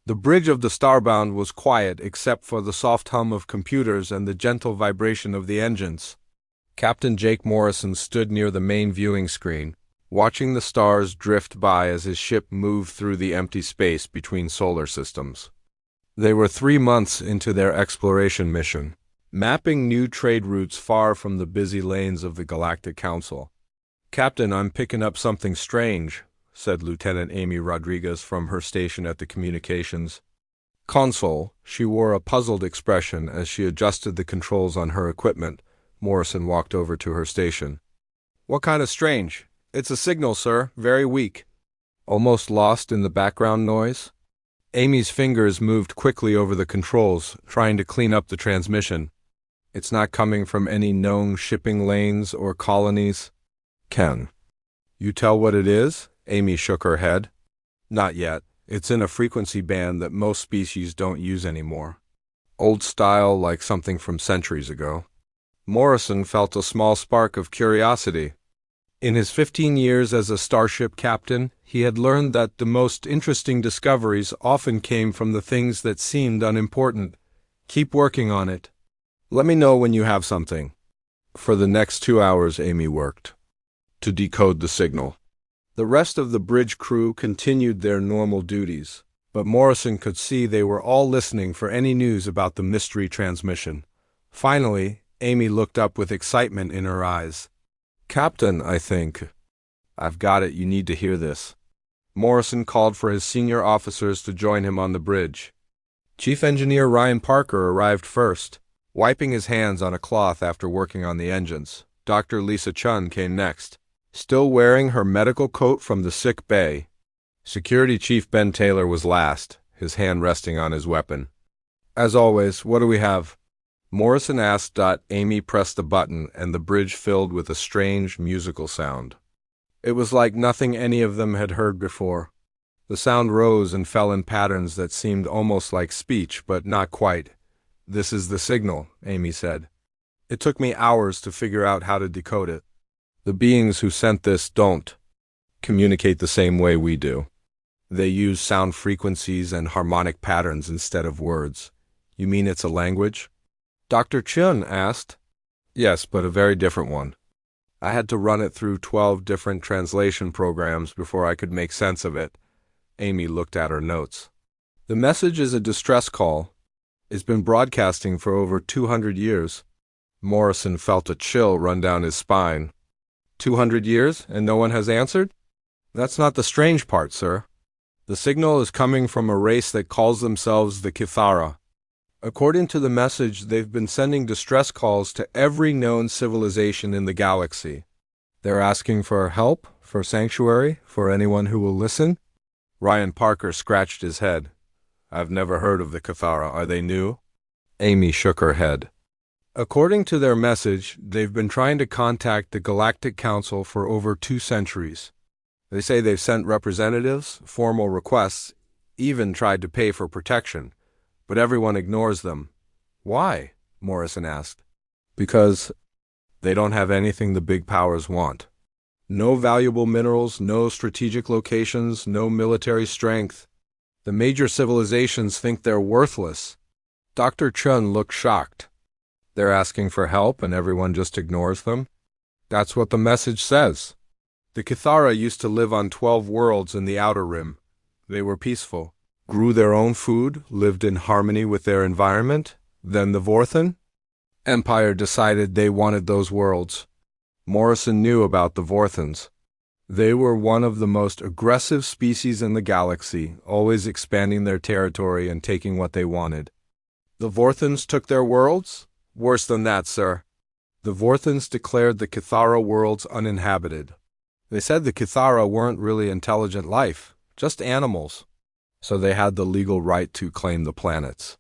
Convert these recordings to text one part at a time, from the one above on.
The bridge of the Starbound was quiet except for the soft hum of computers and the gentle vibration of the engines. Captain Jake Morrison stood near the main viewing screen, watching the stars drift by as his ship moved through the empty space between solar systems. They were 3 months into their exploration mission, mapping new trade routes far from the busy lanes of the Galactic Council. "Captain, I'm picking up something strange," said Lieutenant Amy Rodriguez from her station at the communications console. She wore a puzzled expression as she adjusted the controls on her equipment. Morrison walked over to her station. "What kind of strange?" "It's a signal, sir. Very weak." Almost lost in the background noise, Amy's fingers moved quickly over the controls, trying to clean up the transmission. "It's not coming from any known shipping lanes or colonies." "Can you tell what it is?" Amy shook her head. "Not yet. It's in a frequency band that most species don't use anymore. Old style, like something from centuries ago." Morrison felt a small spark of curiosity. In his 15 years as a starship captain, he had learned that the most interesting discoveries often came from the things that seemed unimportant. "Keep working on it. Let me know when you have something." For the next 2 hours, Amy worked to decode the signal. The rest of the bridge crew continued their normal duties, but Morrison could see they were all listening for any news about the mystery transmission. Finally, Amy looked up with excitement in her eyes. "Captain, I think I've got it. You need to hear this." Morrison called for his senior officers to join him on the bridge. Chief Engineer Ryan Parker arrived first, wiping his hands on a cloth after working on the engines. Dr. Lisa Chun came next, still wearing her medical coat from the sick bay. Security Chief Ben Taylor was last, his hand resting on his weapon. "As always, what do we have?" Morrison asked. Amy pressed the button, and the bridge filled with a strange musical sound. It was like nothing any of them had heard before. The sound rose and fell in patterns that seemed almost like speech, but not quite. "This is the signal," Amy said. "It took me hours to figure out how to decode it. The beings who sent this don't communicate the same way we do. They use sound frequencies and harmonic patterns instead of words." "You mean it's a language?" Dr. Chun asked. "Yes, but a very different one. I had to run it through 12 different translation programs before I could make sense of it." Amy looked at her notes. "The message is a distress call. It's been broadcasting for over 200 years. Morrison felt a chill run down his spine. 200 years, and no one has answered? That's not the strange part, sir. The signal is coming from a race that calls themselves the Kithara. According to the message, they've been sending distress calls to every known civilization in the galaxy. They're asking for help, for sanctuary, for anyone who will listen." Ryan Parker scratched his head. "I've never heard of the Kithara. Are they new?" Amy shook her head. "According to their message, they've been trying to contact the Galactic Council for over 2 centuries. They say they've sent representatives, formal requests, even tried to pay for protection, but everyone ignores them." "Why?" Morrison asked. "Because they don't have anything the big powers want. No valuable minerals, no strategic locations, no military strength. The major civilizations think they're worthless." Dr. Chun looked shocked. "They're asking for help and everyone just ignores them?" "That's what the message says. The Kithara used to live on 12 worlds in the Outer Rim. They were peaceful, grew their own food, lived in harmony with their environment. Then the Vorthan Empire decided they wanted those worlds. Morrison knew about the Vorthans. They were one of the most aggressive species in the galaxy, always expanding their territory and taking what they wanted. The Vorthans took their worlds? Worse than that, sir. The Vorthans declared the Kithara worlds uninhabited. They said the Kithara weren't really intelligent life, just animals. So they had the legal right to claim the planets.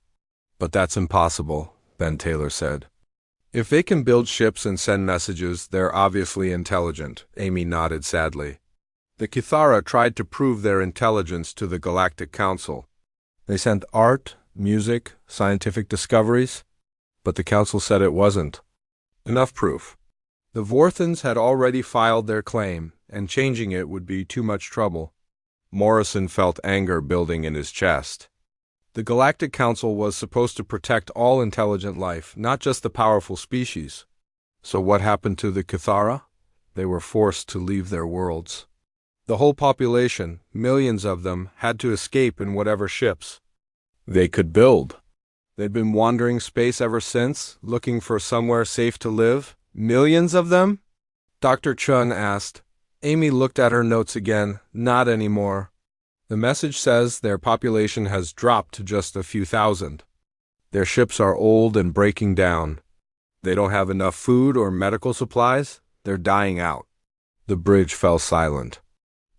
But that's impossible, Ben Taylor said. If they can build ships and send messages, they're obviously intelligent, Amy nodded sadly. The Kithara tried to prove their intelligence to the Galactic Council. They sent art, music, scientific discoveries, but the Council said it wasn't enough proof. The Vorthans had already filed their claim, and changing it would be too much trouble. Morrison felt anger building in his chest. The Galactic Council was supposed to protect all intelligent life, not just the powerful species. So what happened to the Cathara? They were forced to leave their worlds. The whole population, millions of them, had to escape in whatever ships they could build. They'd been wandering space ever since, looking for somewhere safe to live. Millions of them? Dr. Chun asked. Amy looked at her notes again. Not anymore. The message says their population has dropped to just a few thousand. Their ships are old and breaking down. They don't have enough food or medical supplies. They're dying out. The bridge fell silent.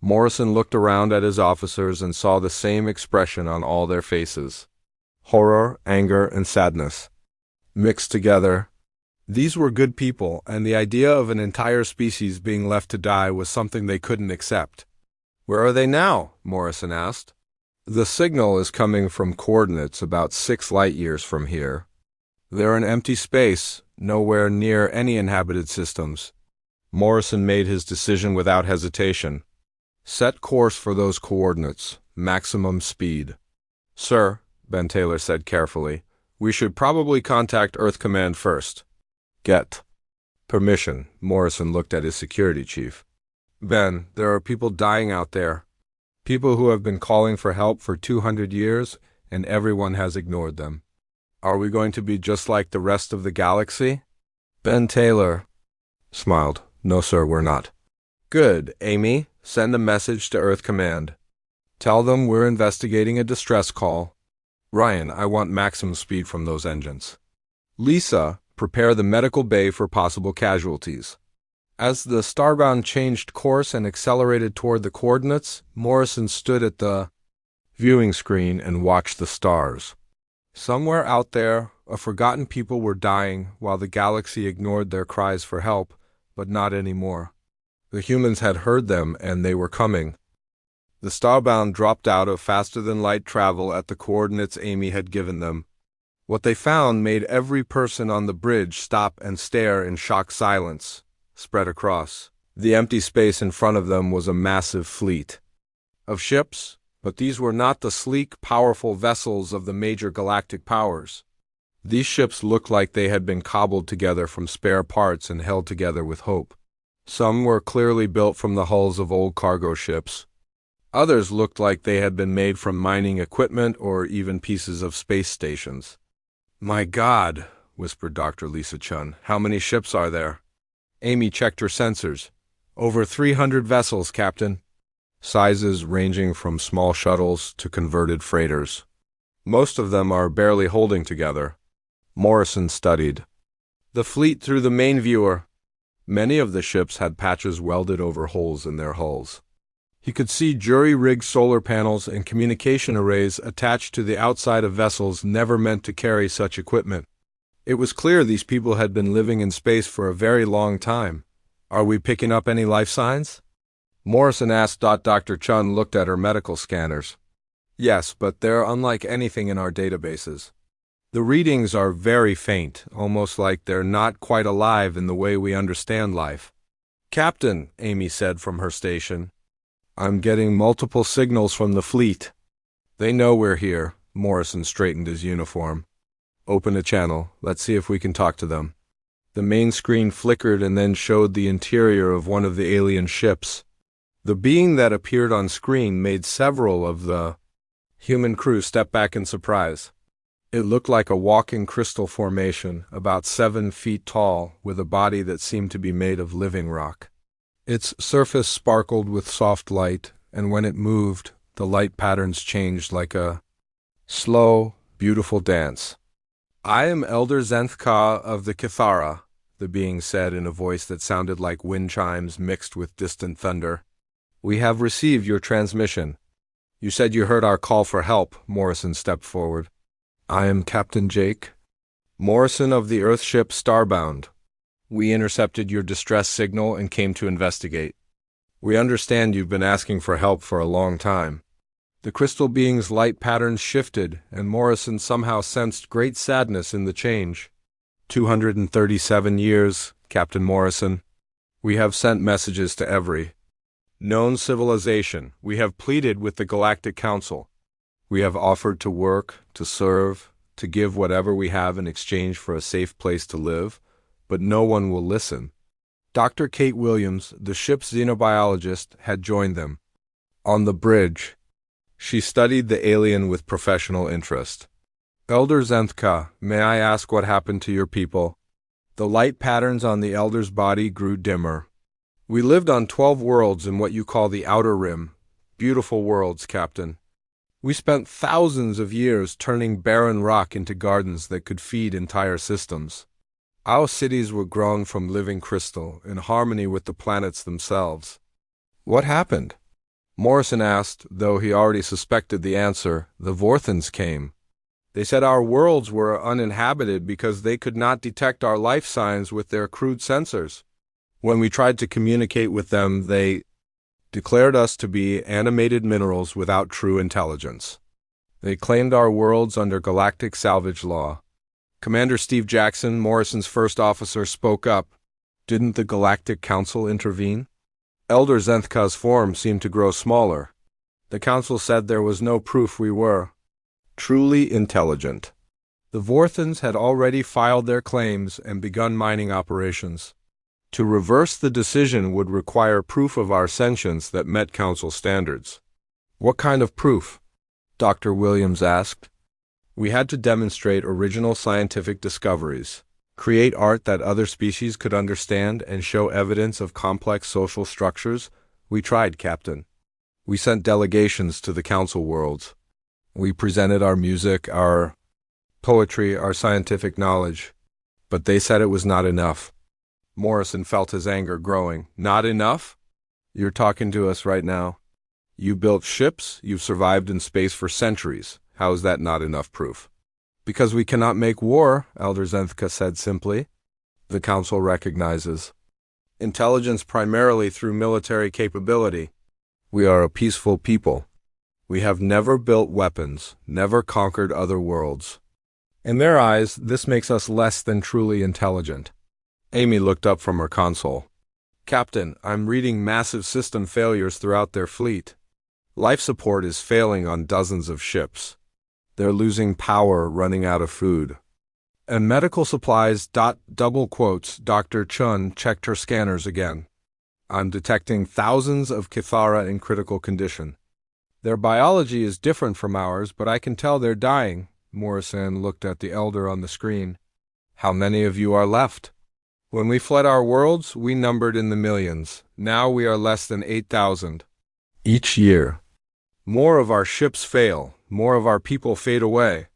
Morrison looked around at his officers and saw the same expression on all their faces. Horror, anger, and sadness. Mixed together. These were good people, and the idea of an entire species being left to die was something they couldn't accept. Where are they now? Morrison asked. The signal is coming from coordinates about 6 light-years from here. They're in empty space, nowhere near any inhabited systems. Morrison made his decision without hesitation. Set course for those coordinates. Maximum speed. Sir, Ben Taylor said carefully, we should probably contact Earth Command first. Get permission. Morrison looked at his security chief. Ben, there are people dying out there. People who have been calling for help for 200 years, and everyone has ignored them. Are we going to be just like the rest of the galaxy? Ben Taylor smiled. No, sir, we're not. Good, Amy. Send a message to Earth Command. Tell them we're investigating a distress call. Ryan, I want maximum speed from those engines. Lisa, prepare the medical bay for possible casualties. As the Starbound changed course and accelerated toward the coordinates, Morrison stood at the viewing screen and watched the stars. Somewhere out there, a forgotten people were dying while the galaxy ignored their cries for help, but not anymore. The humans had heard them, and they were coming. The Starbound dropped out of faster-than-light travel at the coordinates Amy had given them. What they found made every person on the bridge stop and stare in shocked silence, spread across. The empty space in front of them was a massive fleet of ships, but these were not the sleek, powerful vessels of the major galactic powers. These ships looked like they had been cobbled together from spare parts and held together with hope. Some were clearly built from the hulls of old cargo ships. Others looked like they had been made from mining equipment or even pieces of space stations. My God, whispered Dr. Lisa Chun, how many ships are there? Amy checked her sensors. Over 300 vessels, Captain. Sizes ranging from small shuttles to converted freighters. Most of them are barely holding together. Morrison studied the fleet through the main viewer. Many of the ships had patches welded over holes in their hulls. He could see jury-rigged solar panels and communication arrays attached to the outside of vessels never meant to carry such equipment. It was clear these people had been living in space for a very long time. Are we picking up any life signs? Morrison asked. Dr. Chun looked at her medical scanners. Yes, but they're unlike anything in our databases. The readings are very faint, almost like they're not quite alive in the way we understand life. Captain, Amy said from her station, I'm getting multiple signals from the fleet. They know we're here. Morrison straightened his uniform. Open a channel. Let's see if we can talk to them. The main screen flickered and then showed the interior of one of the alien ships. The being that appeared on screen made several of the human crew step back in surprise. It looked like a walking crystal formation, about 7 feet tall, with a body that seemed to be made of living rock. Its surface sparkled with soft light, and when it moved, the light patterns changed like a slow, beautiful dance. I am Elder Zenth-Ka of the Cathara, the being said in a voice that sounded like wind chimes mixed with distant thunder. We have received your transmission. You said you heard our call for help. Morrison stepped forward. I am Captain Jake Morrison of the Earthship Starbound. We intercepted your distress signal and came to investigate. We understand you've been asking for help for a long time. The crystal being's light patterns shifted, and Morrison somehow sensed great sadness in the change. 237 years, Captain Morrison. We have sent messages to every known civilization. We have pleaded with the Galactic Council. We have offered to work, to serve, to give whatever we have in exchange for a safe place to live, but no one will listen. Dr. Kate Williams, the ship's xenobiologist, had joined them. On the bridge, she studied the alien with professional interest. Elder Zenthka, may I ask what happened to your people? The light patterns on the elder's body grew dimmer. We lived on 12 worlds in what you call the Outer Rim. Beautiful worlds, Captain. We spent thousands of years turning barren rock into gardens that could feed entire systems. Our cities were grown from living crystal, in harmony with the planets themselves. What happened? Morrison asked, though he already suspected the answer. The Vorthans came. They said our worlds were uninhabited because they could not detect our life signs with their crude sensors. When we tried to communicate with them, they declared us to be animated minerals without true intelligence. They claimed our worlds under galactic salvage law. Commander Steve Jackson, Morrison's first officer, spoke up. Didn't the Galactic Council intervene? Elder Zenthka's form seemed to grow smaller. The Council said there was no proof we were truly intelligent. The Vorthans had already filed their claims and begun mining operations. To reverse the decision would require proof of our sentience that met Council standards. What kind of proof? Dr. Williams asked. We had to demonstrate original scientific discoveries, create art that other species could understand, and show evidence of complex social structures. We tried, Captain. We sent delegations to the Council worlds. We presented our music, our poetry, our scientific knowledge. But they said it was not enough. Morrison felt his anger growing. Not enough? You're talking to us right now. You built ships, you've survived in space for centuries. How is that not enough proof? Because we cannot make war, Elder Zenthka said simply. The Council recognizes intelligence primarily through military capability. We are a peaceful people. We have never built weapons, never conquered other worlds. In their eyes, this makes us less than truly intelligent. Amy looked up from her console. Captain, I'm reading massive system failures throughout their fleet. Life support is failing on dozens of ships. They're losing power, running out of food. And medical supplies. Double quotes. Dr. Chun checked her scanners again. I'm detecting thousands of Kithara in critical condition. Their biology is different from ours, but I can tell they're dying. Morrison looked at the elder on the screen. How many of you are left? When we fled our worlds, we numbered in the millions. Now we are less than 8,000. Each year. More of our ships fail. More of our people fade away.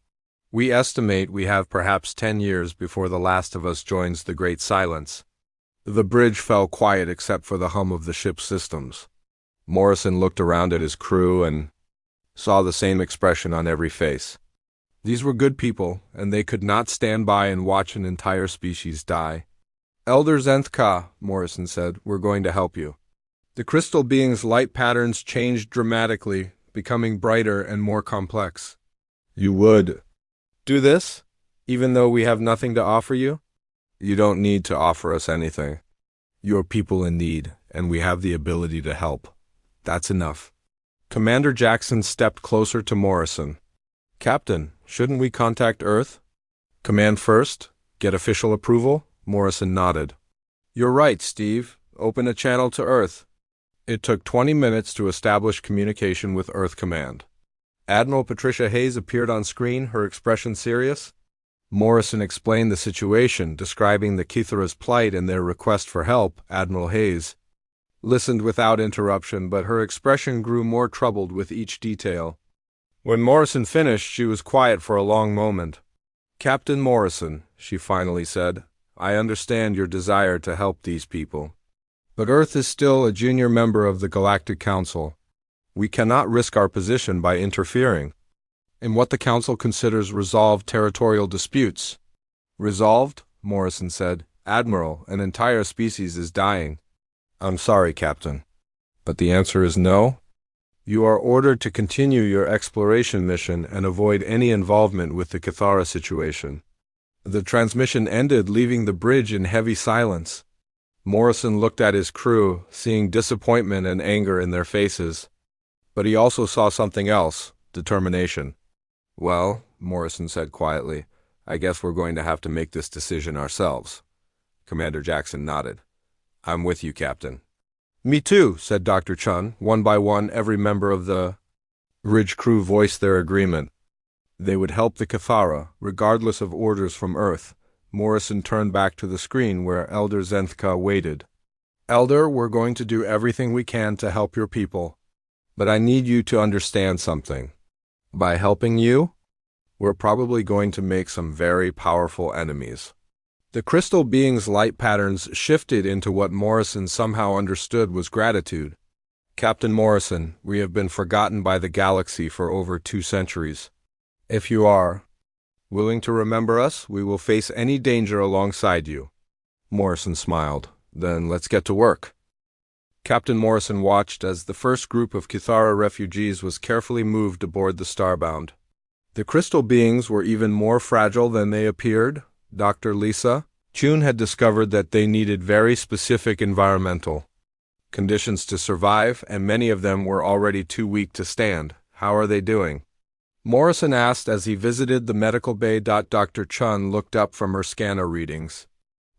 We estimate we have perhaps 10 years before the last of us joins the Great Silence. The bridge fell quiet except for the hum of the ship's systems. Morrison looked around at his crew and saw the same expression on every face. These were good people, and they could not stand by and watch an entire species die. Elder Zenthka, Morrison said, we're going to help you. The crystal being's light patterns changed dramatically, becoming brighter and more complex. You would do this, even though we have nothing to offer you? You don't need to offer us anything. You're people in need, and we have the ability to help. That's enough. Commander Jackson stepped closer to Morrison. Captain, shouldn't we contact Earth? Command first? Get official approval? Morrison nodded. You're right, Steve. Open a channel to Earth. It took 20 minutes to establish communication with Earth Command. Admiral Patricia Hayes appeared on screen, her expression serious. Morrison explained the situation, describing the Kithara's plight and their request for help. Admiral Hayes listened without interruption, but her expression grew more troubled with each detail. When Morrison finished, she was quiet for a long moment. Captain Morrison, she finally said, I understand your desire to help these people. But Earth is still a junior member of the Galactic Council. We cannot risk our position by interfering in what the Council considers resolved territorial disputes. Resolved? Morrison said. Admiral, an entire species is dying. I'm sorry, Captain. But the answer is no? You are ordered to continue your exploration mission and avoid any involvement with the Kithara situation. The transmission ended, leaving the bridge in heavy silence. Morrison looked at his crew, seeing disappointment and anger in their faces. But he also saw something else, determination. Well, Morrison said quietly, I guess we're going to have to make this decision ourselves. Commander Jackson nodded. I'm with you, Captain. Me too, said Dr. Chun. One by one, every member of the Ridge crew voiced their agreement. They would help the Cathara, regardless of orders from Earth. Morrison turned back to the screen where Elder Zenthka waited. Elder, we're going to do everything we can to help your people. But I need you to understand something. By helping you, we're probably going to make some very powerful enemies. The crystal being's light patterns shifted into what Morrison somehow understood was gratitude. Captain Morrison, we have been forgotten by the galaxy for over 2 centuries. If you are willing to remember us, we will face any danger alongside you. Morrison smiled. Then let's get to work. Captain Morrison watched as the first group of Cathara refugees was carefully moved aboard the Starbound. The crystal beings were even more fragile than they appeared. Dr. Lisa Chun had discovered that they needed very specific environmental conditions to survive, and many of them were already too weak to stand. How are they doing? Morrison asked as he visited the medical bay. Dr. Chun looked up from her scanner readings.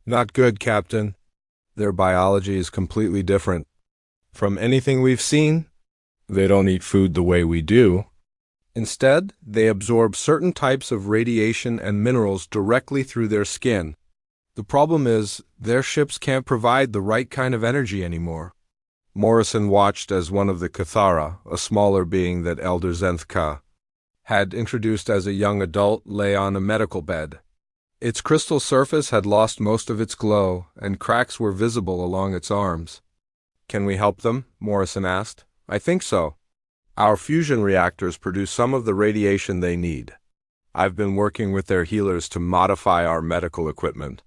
Not good, Captain. Their biology is completely different from anything we've seen. They don't eat food the way we do. Instead, they absorb certain types of radiation and minerals directly through their skin. The problem is, their ships can't provide the right kind of energy anymore. Morrison watched as one of the Cathara, a smaller being that Elder Zenthka had introduced as a young adult, lay on a medical bed. Its crystal surface had lost most of its glow, and cracks were visible along its arms. Can we help them? Morrison asked. I think so. Our fusion reactors produce some of the radiation they need. I've been working with their healers to modify our medical equipment.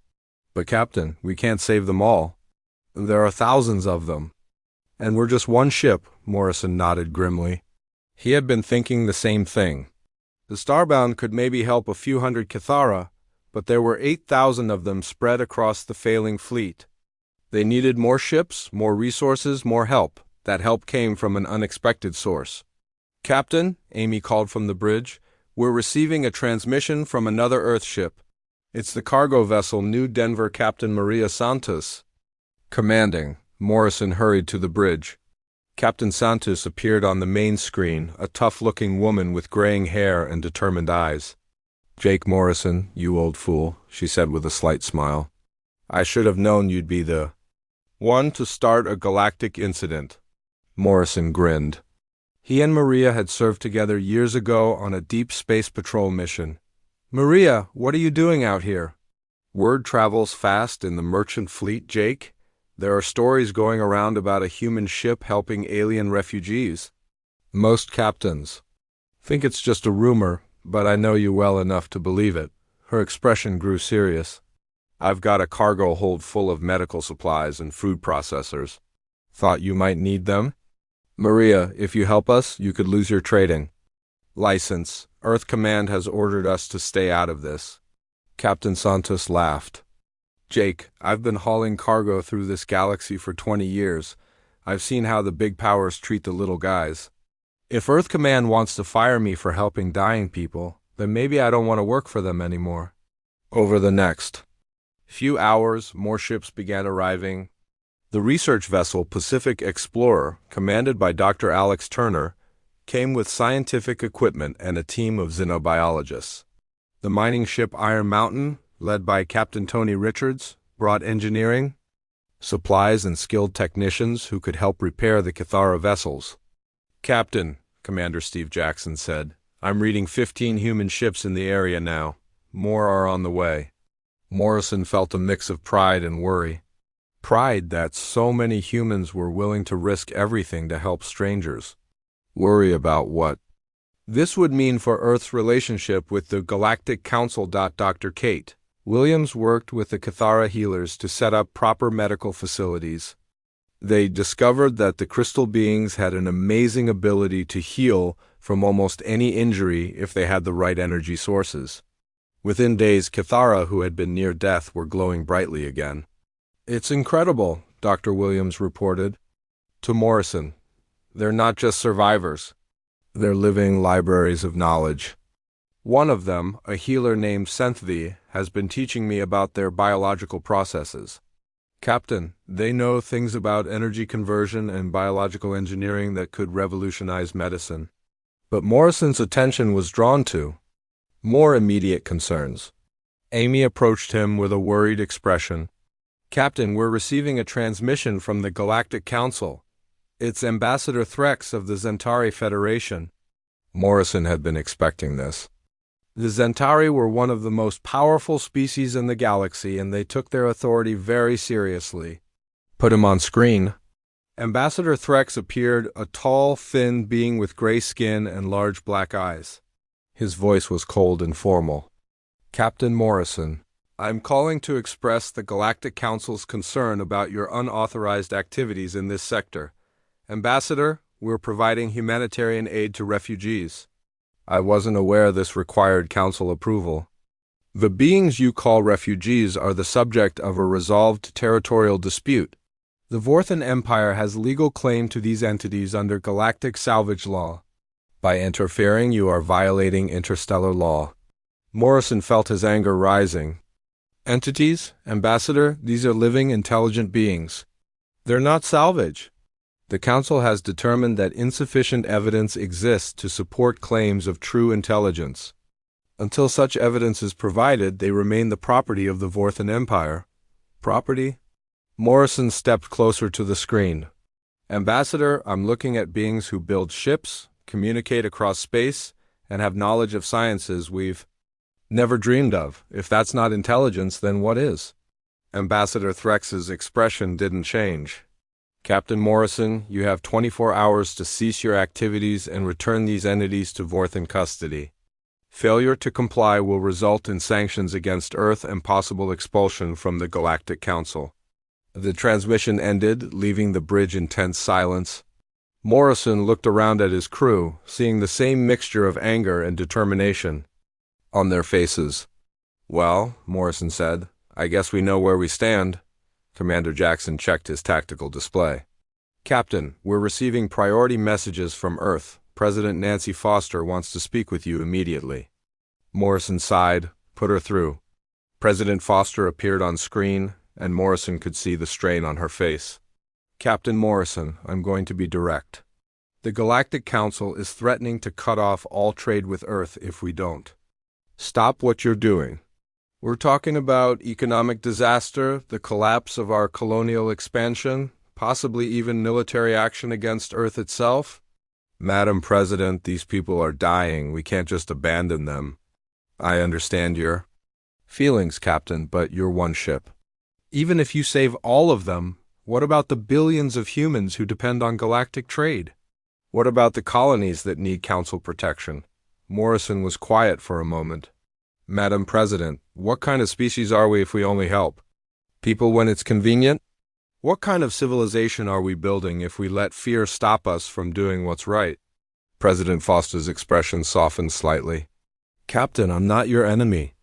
But Captain, we can't save them all. There are thousands of them. And we're just one ship, Morrison nodded grimly. He had been thinking the same thing. The Starbound could maybe help a few hundred Cathara, but there were 8,000 of them spread across the failing fleet. They needed more ships, more resources, more help. That help came from an unexpected source. Captain, Amy called from the bridge, we're receiving a transmission from another Earth ship. It's the cargo vessel New Denver Captain Maria Santos. Commanding, Morrison hurried to the bridge. Captain Santos appeared on the main screen, a tough-looking woman with graying hair and determined eyes. Jake Morrison, you old fool, she said with a slight smile. I should have known you'd be the one to start a galactic incident. Morrison grinned. He and Maria had served together years ago on a deep space patrol mission. Maria, what are you doing out here? Word travels fast in the merchant fleet, Jake. There are stories going around about a human ship helping alien refugees. Most captains think it's just a rumor, but I know you well enough to believe it. Her expression grew serious. I've got a cargo hold full of medical supplies and food processors. Thought you might need them? Maria, if you help us, you could lose your trading license. Earth Command has ordered us to stay out of this. Captain Santos laughed. Jake, I've been hauling cargo through this galaxy for 20 years. I've seen how the big powers treat the little guys. If Earth Command wants to fire me for helping dying people, then maybe I don't want to work for them anymore. Over the next few hours, more ships began arriving. The research vessel Pacific Explorer, commanded by Dr. Alex Turner, came with scientific equipment and a team of xenobiologists. The mining ship Iron Mountain, led by Captain Tony Richards, brought engineering, supplies, and skilled technicians who could help repair the Cathara vessels. Captain, Commander Steve Jackson said, I'm reading 15 human ships in the area now. More are on the way. Morrison felt a mix of pride and worry. Pride that so many humans were willing to risk everything to help strangers. Worry about what this would mean for Earth's relationship with the Galactic Council. Dr. Kate Williams worked with the Cathara healers to set up proper medical facilities. They discovered that the crystal beings had an amazing ability to heal from almost any injury if they had the right energy sources. Within days, Cathara who had been near death were glowing brightly again. It's incredible, Dr. Williams reported to Morrison. They're not just survivors. They're living libraries of knowledge. One of them, a healer named Senthvi, has been teaching me about their biological processes. Captain, they know things about energy conversion and biological engineering that could revolutionize medicine. But Morrison's attention was drawn to more immediate concerns. Amy approached him with a worried expression. Captain, we're receiving a transmission from the Galactic Council. It's Ambassador Threx of the Zentari Federation. Morrison had been expecting this. The Zentari were one of the most powerful species in the galaxy, and they took their authority very seriously. Put him on screen. Ambassador Threx appeared, a tall, thin being with gray skin and large black eyes. His voice was cold and formal. Captain Morrison, I'm calling to express the Galactic Council's concern about your unauthorized activities in this sector. Ambassador, we're providing humanitarian aid to refugees. I wasn't aware this required council approval. The beings you call refugees are the subject of a resolved territorial dispute. The Vorthan Empire has legal claim to these entities under galactic salvage law. By interfering, you are violating interstellar law. Morrison felt his anger rising. Entities, Ambassador, these are living, intelligent beings. They're not salvage. The Council has determined that insufficient evidence exists to support claims of true intelligence. Until such evidence is provided, they remain the property of the Vorthan Empire. Property? Morrison stepped closer to the screen. Ambassador, I'm looking at beings who build ships, communicate across space, and have knowledge of sciences we've never dreamed of. If that's not intelligence, then what is? Ambassador Threx's expression didn't change. Captain Morrison, you have 24 hours to cease your activities and return these entities to Vorthan custody. Failure to comply will result in sanctions against Earth and possible expulsion from the Galactic Council. The transmission ended, leaving the bridge in tense silence. Morrison looked around at his crew, seeing the same mixture of anger and determination on their faces. Well, Morrison said, I guess we know where we stand. Commander Jackson checked his tactical display. Captain, we're receiving priority messages from Earth. President Nancy Foster wants to speak with you immediately. Morrison sighed. Put her through. President Foster appeared on screen, and Morrison could see the strain on her face. Captain Morrison, I'm going to be direct. The Galactic Council is threatening to cut off all trade with Earth if we don't. Stop what you're doing. We're talking about economic disaster, the collapse of our colonial expansion, possibly even military action against Earth itself. Madam President, these people are dying. We can't just abandon them. I understand your feelings, Captain, but you're one ship. Even if you save all of them, what about the billions of humans who depend on galactic trade? What about the colonies that need Council protection? Morrison was quiet for a moment. Madam President, what kind of species are we if we only help? People when it's convenient? What kind of civilization are we building if we let fear stop us from doing what's right? President Foster's expression softened slightly. Captain, I'm not your enemy.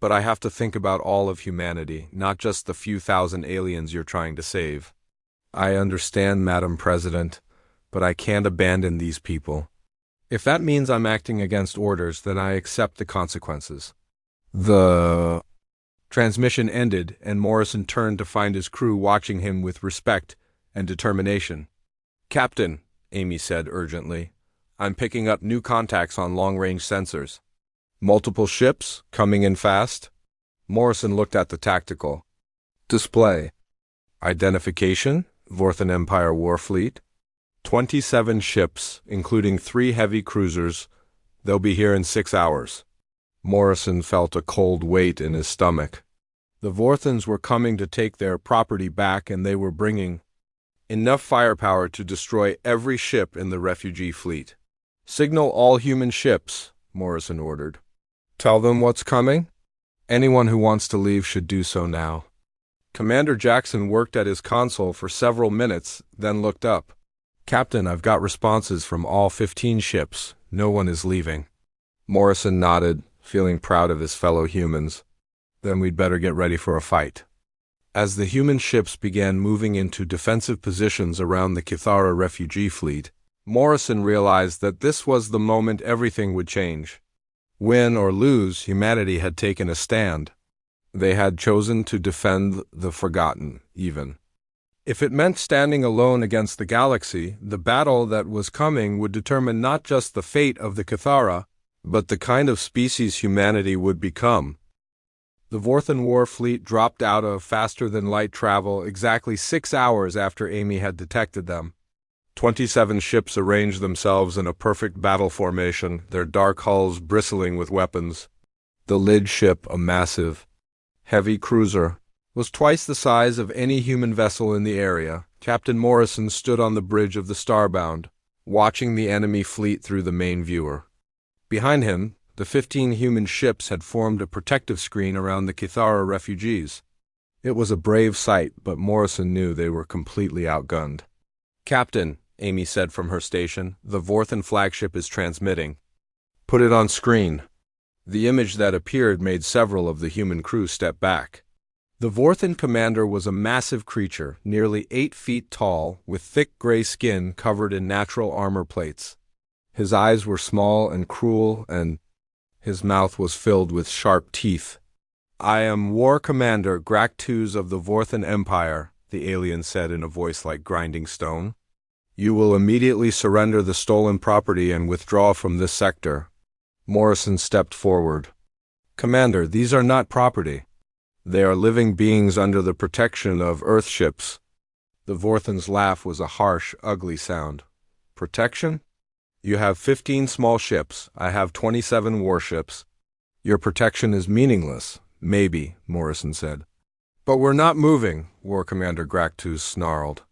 But I have to think about all of humanity, not just the few thousand aliens you're trying to save. I understand, Madam President, but I can't abandon these people. If that means I'm acting against orders, then I accept the consequences. The transmission ended, and Morrison turned to find his crew watching him with respect and determination. Captain, Amy said urgently, I'm picking up new contacts on long-range sensors. Multiple ships, coming in fast? Morrison looked at the tactical display. Identification, Vorthan Empire War Fleet. 27 ships, including 3 heavy cruisers. They'll be here in 6 hours. Morrison felt a cold weight in his stomach. The Vorthans were coming to take their property back, and they were bringing enough firepower to destroy every ship in the refugee fleet. Signal all human ships, Morrison ordered. Tell them what's coming? Anyone who wants to leave should do so now. Commander Jackson worked at his console for several minutes, then looked up. Captain, I've got responses from all 15 ships. No one is leaving. Morrison nodded, feeling proud of his fellow humans. Then we'd better get ready for a fight. As the human ships began moving into defensive positions around the Kithara refugee fleet, Morrison realized that this was the moment everything would change. Win or lose, humanity had taken a stand. They had chosen to defend the forgotten, even. If it meant standing alone against the galaxy, the battle that was coming would determine not just the fate of the Cathara, but the kind of species humanity would become. The Vorthan War fleet dropped out of faster-than-light travel exactly 6 hours after Amy had detected them. 27 ships arranged themselves in a perfect battle formation, their dark hulls bristling with weapons. The lead ship, a massive, heavy cruiser, was twice the size of any human vessel in the area. Captain Morrison stood on the bridge of the Starbound, watching the enemy fleet through the main viewer. Behind him, the 15 human ships had formed a protective screen around the Cathara refugees. It was a brave sight, but Morrison knew they were completely outgunned. "Captain," Amy said from her station, "the Vorthan flagship is transmitting." "Put it on screen." The image that appeared made several of the human crew step back. The Vorthan commander was a massive creature, nearly 8 feet tall, with thick gray skin covered in natural armor plates. His eyes were small and cruel, and his mouth was filled with sharp teeth. "I am War Commander Gractus of the Vorthan Empire," the alien said in a voice like grinding stone. "You will immediately surrender the stolen property and withdraw from this sector." Morrison stepped forward. "Commander, these are not property. They are living beings under the protection of Earth ships." The Vorthan's laugh was a harsh, ugly sound. "Protection? You have 15 small ships. I have 27 warships. Your protection is meaningless." "Maybe," Morrison said. "But we're not moving," War Commander Gractus snarled.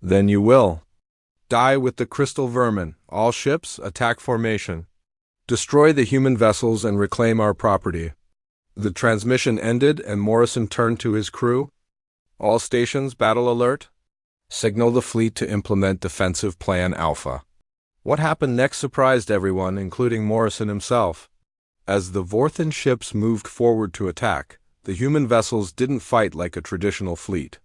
"Then you will. Die with the crystal vermin. All ships, attack formation. Destroy the human vessels and reclaim our property." The transmission ended and Morrison turned to his crew. "All stations, battle alert. Signal the fleet to implement Defensive Plan Alpha." What happened next surprised everyone, including Morrison himself. As the Vorthan ships moved forward to attack, the human vessels didn't fight like a traditional fleet.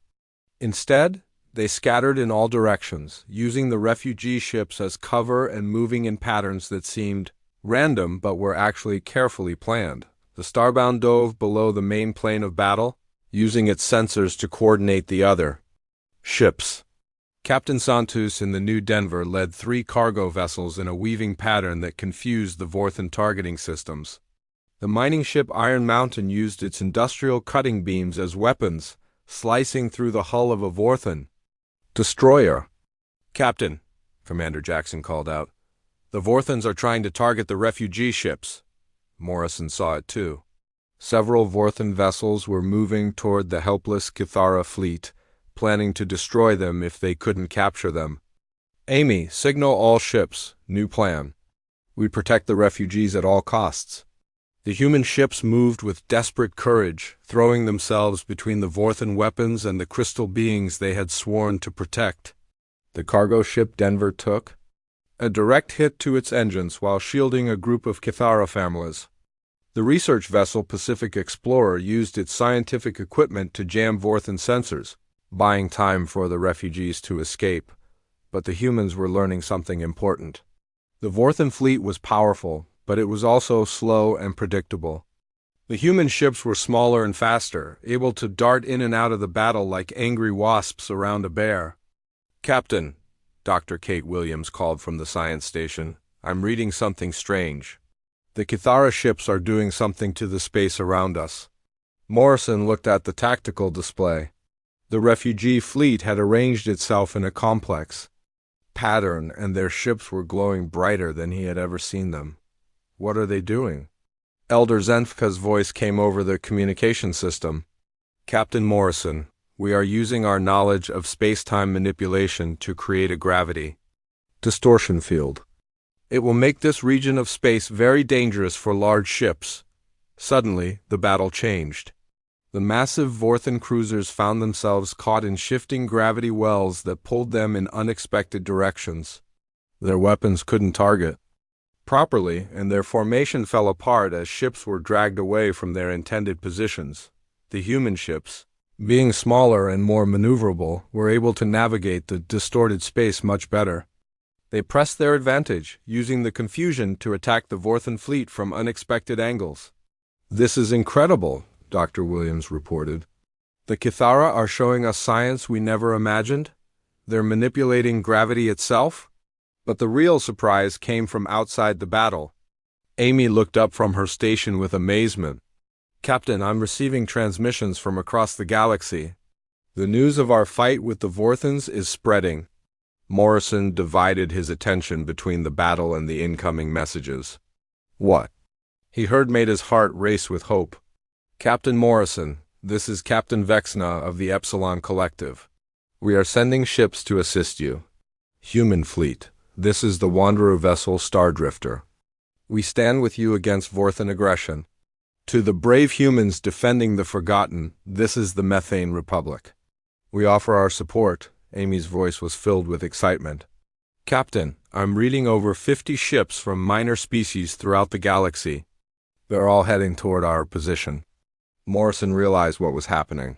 Instead, they scattered in all directions, using the refugee ships as cover and moving in patterns that seemed random but were actually carefully planned. The Starbound dove below the main plane of battle, using its sensors to coordinate the other ships. Captain Santos in the New Denver led 3 cargo vessels in a weaving pattern that confused the Vorthan targeting systems. The mining ship Iron Mountain used its industrial cutting beams as weapons, slicing through the hull of a Vorthan destroyer. "Captain," Commander Jackson called out, "the Vorthans are trying to target the refugee ships." Morrison saw it too. Several Vorthan vessels were moving toward the helpless Cathara fleet, planning to destroy them if they couldn't capture them. "Amy, signal all ships. New plan. We protect the refugees at all costs." The human ships moved with desperate courage, throwing themselves between the Vorthan weapons and the crystal beings they had sworn to protect. The cargo ship Denver took a direct hit to its engines while shielding a group of Cathara families. The research vessel Pacific Explorer used its scientific equipment to jam Vorthan sensors, buying time for the refugees to escape. But the humans were learning something important. The Vorthan fleet was powerful, but it was also slow and predictable. The human ships were smaller and faster, able to dart in and out of the battle like angry wasps around a bear. "Captain," Dr. Kate Williams called from the science station, "I'm reading something strange. The Cathara ships are doing something to the space around us." Morrison looked at the tactical display. The refugee fleet had arranged itself in a complex pattern, and their ships were glowing brighter than he had ever seen them. "What are they doing?" Elder Zenfka's voice came over the communication system. "Captain Morrison, we are using our knowledge of space-time manipulation to create a gravity distortion field. It will make this region of space very dangerous for large ships." Suddenly, the battle changed. The massive Vorthan cruisers found themselves caught in shifting gravity wells that pulled them in unexpected directions. Their weapons couldn't target properly, and their formation fell apart as ships were dragged away from their intended positions. The human ships, being smaller and more maneuverable, were able to navigate the distorted space much better. They pressed their advantage, using the confusion to attack the Vorthan fleet from unexpected angles. "This is incredible," Dr. Williams reported. "The Kithara are showing us science we never imagined. They're manipulating gravity itself." But the real surprise came from outside the battle. Amy looked up from her station with amazement. "Captain, I'm receiving transmissions from across the galaxy. The news of our fight with the Vorthans is spreading." Morrison divided his attention between the battle and the incoming messages. "What?" he heard made his heart race with hope. "Captain Morrison, this is Captain Vexna of the Epsilon Collective. We are sending ships to assist you. Human fleet, this is the Wanderer vessel Stardrifter. We stand with you against Vorthan aggression. To the brave humans defending the Forgotten, this is the Methane Republic. We offer our support." Amy's voice was filled with excitement. "Captain, I'm reading over 50 ships from minor species throughout the galaxy. They're all heading toward our position." Morrison realized what was happening.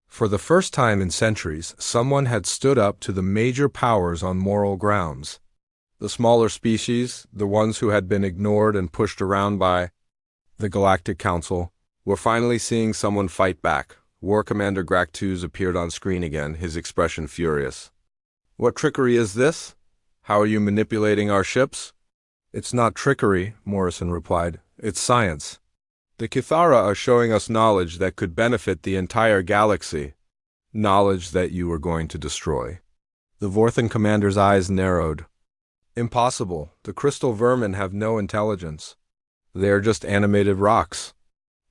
For the first time in centuries, someone had stood up to the major powers on moral grounds. The smaller species, the ones who had been ignored and pushed around by the Galactic Council, were finally seeing someone fight back. War Commander Gractuz appeared on screen again, his expression furious. "What trickery is this? How are you manipulating our ships?" "It's not trickery," Morrison replied. "It's science. The Kithara are showing us knowledge that could benefit the entire galaxy. Knowledge that you are going to destroy." The Vorthan commander's eyes narrowed. "Impossible. The crystal vermin have no intelligence. They are just animated rocks."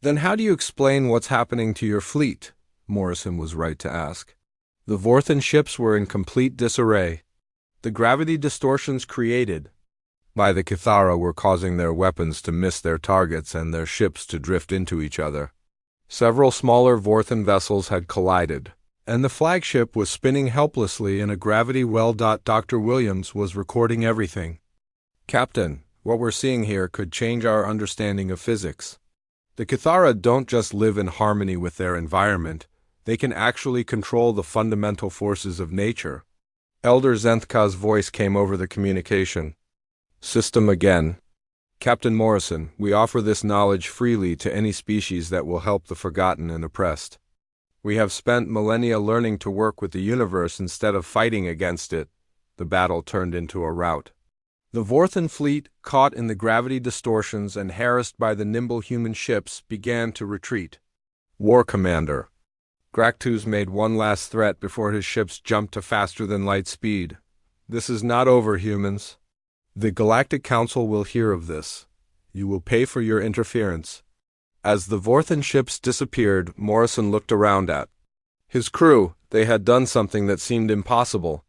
"Then how do you explain what's happening to your fleet?" Morrison was right to ask. The Vorthan ships were in complete disarray. The gravity distortions created by the Kithara were causing their weapons to miss their targets and their ships to drift into each other. Several smaller Vorthan vessels had collided, and the flagship was spinning helplessly in a gravity well. Dr. Williams was recording everything. "Captain, what we're seeing here could change our understanding of physics. The Kithara don't just live in harmony with their environment, they can actually control the fundamental forces of nature." Elder Zenthka's voice came over the communication. "System again. Captain Morrison, we offer this knowledge freely to any species that will help the forgotten and oppressed. We have spent millennia learning to work with the universe instead of fighting against it." The battle turned into a rout. The Vorthan fleet, caught in the gravity distortions and harassed by the nimble human ships, began to retreat. "War Commander." Gractuz made one last threat before his ships jumped to faster-than-light speed. "This is not over, humans. The Galactic Council will hear of this. You will pay for your interference." As the Vorthan ships disappeared, Morrison looked around at his crew. They had done something that seemed impossible.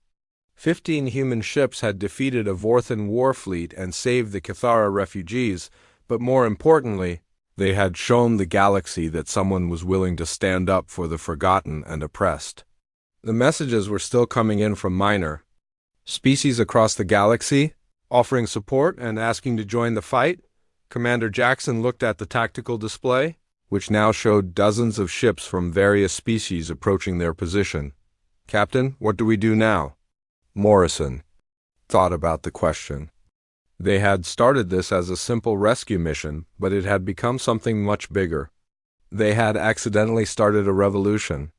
15 human ships had defeated a Vorthan war fleet and saved the Kithara refugees, but more importantly, they had shown the galaxy that someone was willing to stand up for the forgotten and oppressed. The messages were still coming in from minor species across the galaxy, offering support and asking to join the fight. Commander Jackson looked at the tactical display, which now showed dozens of ships from various species approaching their position. "Captain, what do we do now?" Morrison thought about the question. They had started this as a simple rescue mission, but it had become something much bigger. They had accidentally started a revolution.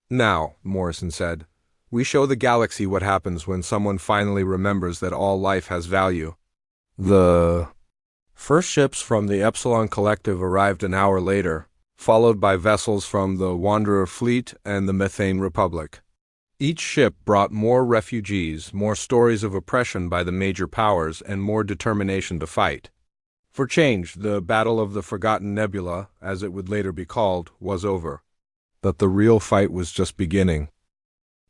"Now," Morrison said, "we show the galaxy what happens when someone finally remembers that all life has value." The first ships from the Epsilon Collective arrived an hour later, followed by vessels from the Wanderer Fleet and the Methane Republic. Each ship brought more refugees, more stories of oppression by the major powers, and more determination to fight. For change, the Battle of the Forgotten Nebula, as it would later be called, was over. But the real fight was just beginning.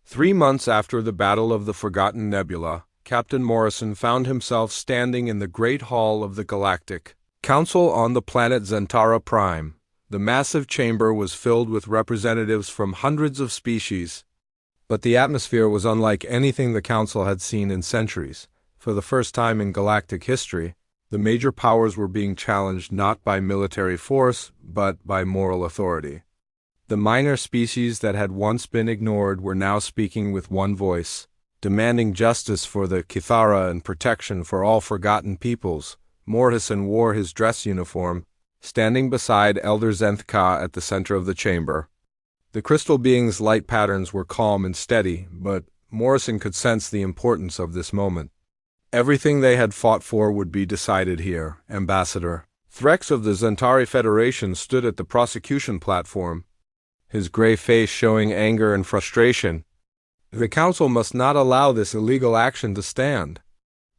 3 months after the Battle of the Forgotten Nebula, Captain Morrison found himself standing in the Great Hall of the Galactic Council on the planet Zentara Prime. The massive chamber was filled with representatives from hundreds of species. But the atmosphere was unlike anything the Council had seen in centuries. For the first time in galactic history, the major powers were being challenged not by military force, but by moral authority. The minor species that had once been ignored were now speaking with one voice. demanding justice for the Kithara and protection for all forgotten peoples. Morrison wore his dress uniform, standing beside Elder Zenthka at the center of the chamber. The crystal being's light patterns were calm and steady, but Morrison could sense the importance of this moment. Everything they had fought for would be decided here, Ambassador. Threx of the Zentari Federation stood at the prosecution platform, his gray face showing anger and frustration. The Council must not allow this illegal action to stand.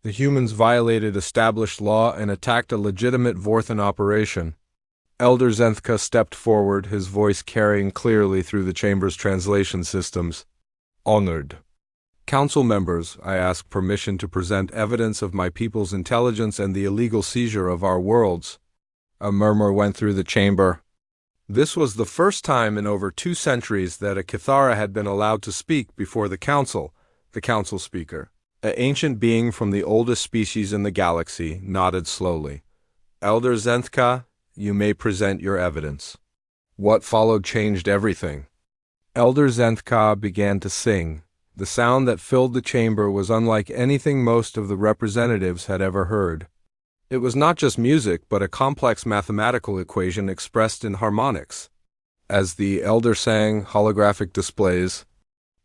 The humans violated established law and attacked a legitimate Vorthan operation. Elder Zenthka stepped forward, his voice carrying clearly through the chamber's translation systems. Honored Council members, I ask permission to present evidence of my people's intelligence and the illegal seizure of our worlds. A murmur went through the chamber. This was the first time in over 2 centuries that a Kithara had been allowed to speak before the Council speaker. An ancient being from the oldest species in the galaxy nodded slowly. Elder Zenthka, you may present your evidence. What followed changed everything. Elder Zenthka began to sing. The sound that filled the chamber was unlike anything most of the representatives had ever heard. It was not just music, but a complex mathematical equation expressed in harmonics. As the elder sang, holographic displays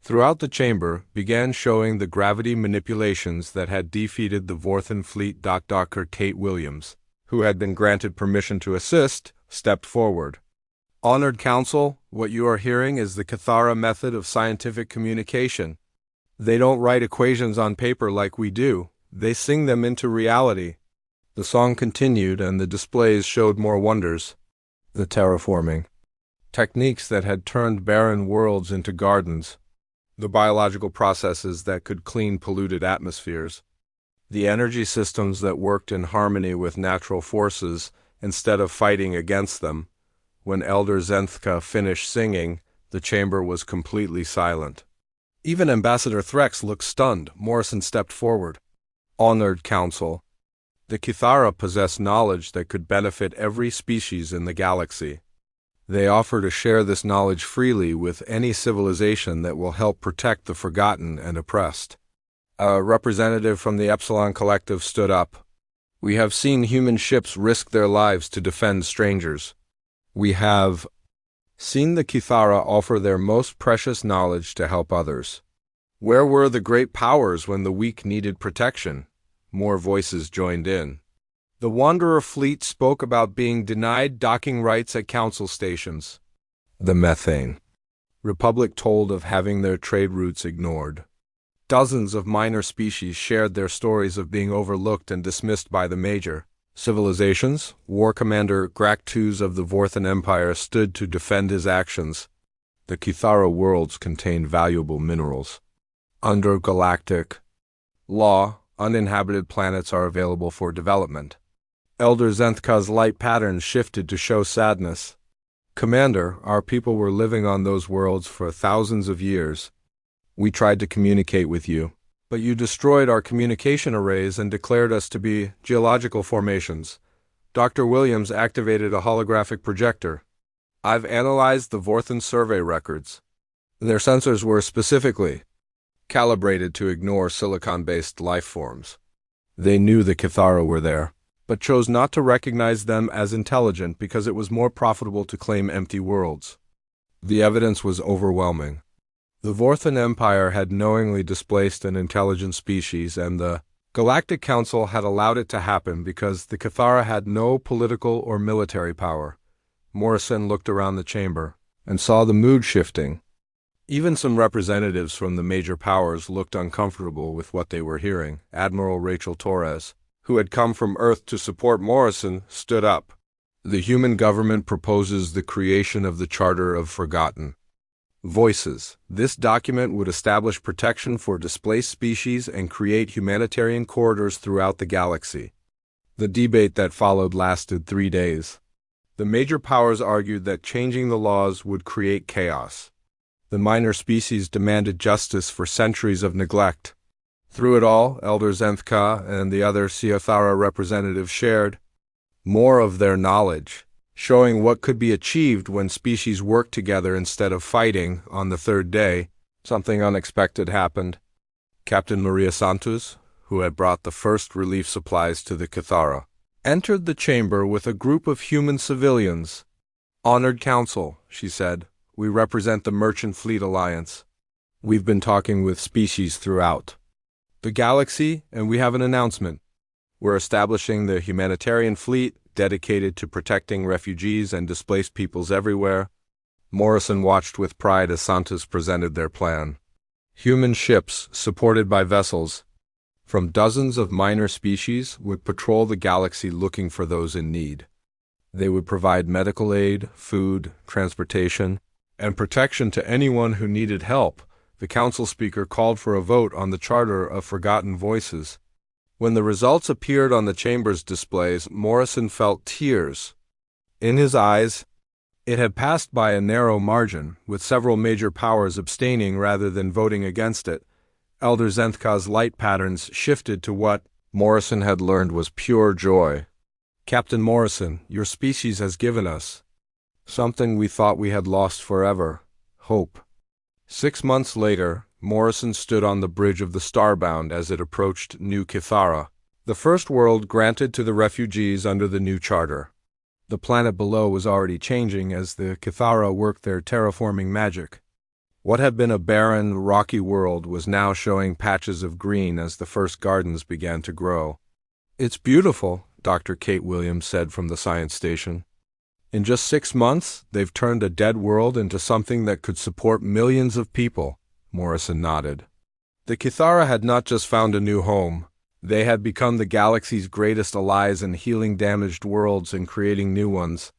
throughout the chamber began showing the gravity manipulations that had defeated the Vorthan fleet. Dr. Kate Williams, who had been granted permission to assist, stepped forward. Honored Council, what you are hearing is the Kithara method of scientific communication. They don't write equations on paper like we do. They sing them into reality. The song continued, and the displays showed more wonders. The terraforming techniques that had turned barren worlds into gardens. The biological processes that could clean polluted atmospheres. The energy systems that worked in harmony with natural forces instead of fighting against them. When Elder Zenthka finished singing, the chamber was completely silent. Even Ambassador Threx looked stunned. Morrison stepped forward. Honored Council, the Kithara possess knowledge that could benefit every species in the galaxy. They offer to share this knowledge freely with any civilization that will help protect the forgotten and oppressed. A representative from the Epsilon Collective stood up. We have seen human ships risk their lives to defend strangers. We have seen the Kithara offer their most precious knowledge to help others. Where were the great powers when the weak needed protection? More voices joined in. The Wanderer fleet spoke about being denied docking rights at council stations. The Methane Republic told of having their trade routes ignored. Dozens of minor species shared their stories of being overlooked and dismissed by the major civilizations. War Commander Graktus of the Vorthan Empire stood to defend his actions. The Kithara worlds contained valuable minerals. Under galactic law, uninhabited planets are available for development. Elder Zenthka's light patterns shifted to show sadness. Commander, our people were living on those worlds for thousands of years. We tried to communicate with you, but you destroyed our communication arrays and declared us to be geological formations. Dr. Williams activated a holographic projector. I've analyzed the Vorthan survey records. Their sensors were specifically calibrated to ignore silicon-based life forms. They knew the Kithara were there, but chose not to recognize them as intelligent because it was more profitable to claim empty worlds. The evidence was overwhelming. The Vorthan Empire had knowingly displaced an intelligent species, and the Galactic Council had allowed it to happen because the Kithara had no political or military power. Morrison looked around the chamber and saw the mood shifting. Even some representatives from the major powers looked uncomfortable with what they were hearing. Admiral Rachel Torres, who had come from Earth to support Morrison, stood up. The human government proposes the creation of the Charter of Forgotten Voices. This document would establish protection for displaced species and create humanitarian corridors throughout the galaxy. The debate that followed lasted 3 days. The major powers argued that changing the laws would create chaos. The minor species demanded justice for centuries of neglect. Through it all, Elder Zenthka and the other Kithara representatives shared more of their knowledge, showing what could be achieved when species worked together instead of fighting. On the 3rd day, something unexpected happened. Captain Maria Santos, who had brought the first relief supplies to the Cathara, entered the chamber with a group of human civilians. "Honored Council," she said, "we represent the Merchant Fleet Alliance. We've been talking with species throughout the galaxy, and we have an announcement. We're establishing the humanitarian fleet dedicated to protecting refugees and displaced peoples everywhere." Morrison watched with pride as Santos presented their plan. Human ships, supported by vessels from dozens of minor species, would patrol the galaxy looking for those in need. They would provide medical aid, food, transportation, and protection to anyone who needed help. The council speaker called for a vote on the Charter of Forgotten Voices. When the results appeared on the chamber's displays, Morrison felt tears in his eyes. It had passed by a narrow margin, with several major powers abstaining rather than voting against it. Elder Zenthka's light patterns shifted to what Morrison had learned was pure joy. "Captain Morrison, your species has given us something we thought we had lost forever: hope." 6 months later, Morrison stood on the bridge of the Starbound as it approached New Cathara, the first world granted to the refugees under the new charter. The planet below was already changing as the Cathara worked their terraforming magic. What had been a barren, rocky world was now showing patches of green as the first gardens began to grow. "It's beautiful," Dr. Kate Williams said from the science station. "In just 6 months, they've turned a dead world into something that could support millions of people." Morrison nodded. The Cathara had not just found a new home. They had become the galaxy's greatest allies in healing damaged worlds and creating new ones.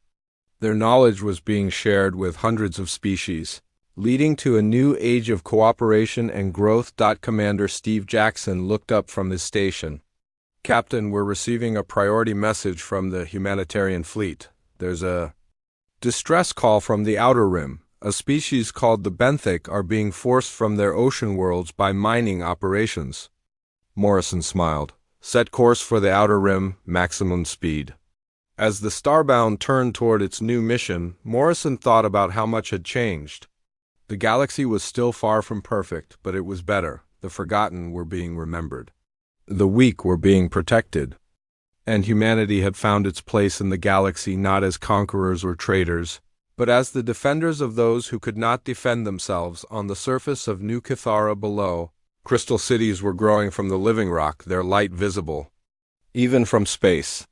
Their knowledge was being shared with hundreds of species, leading to a new age of cooperation and growth. Commander Steve Jackson looked up from his station. "Captain, we're receiving a priority message from the humanitarian fleet. There's a distress call from the Outer Rim. A species called the Benthic are being forced from their ocean worlds by mining operations." Morrison smiled. "Set course for the Outer Rim, maximum speed." As the Starbound turned toward its new mission, Morrison thought about how much had changed. The galaxy was still far from perfect, but it was better. The forgotten were being remembered. The weak were being protected. And humanity had found its place in the galaxy not as conquerors or traitors, but as the defenders of those who could not defend themselves. On the surface of New Cathara below, crystal cities were growing from the living rock, their light visible even from space.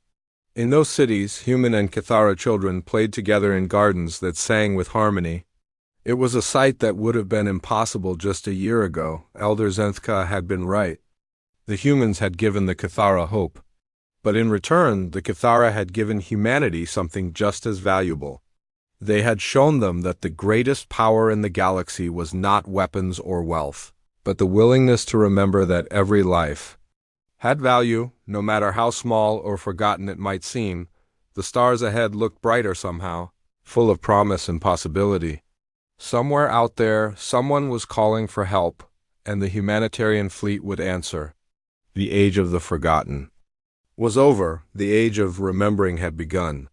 In those cities, human and Cathara children played together in gardens that sang with harmony. It was a sight that would have been impossible just a year ago. Elder Zenthka had been right. The humans had given the Cathara hope. But in return, the Cathara had given humanity something just as valuable. They had shown them that the greatest power in the galaxy was not weapons or wealth, but the willingness to remember that every life had value, no matter how small or forgotten it might seem. The stars ahead looked brighter somehow, full of promise and possibility. Somewhere out there, someone was calling for help, and the humanitarian fleet would answer. The age of the forgotten was over. The age of remembering had begun.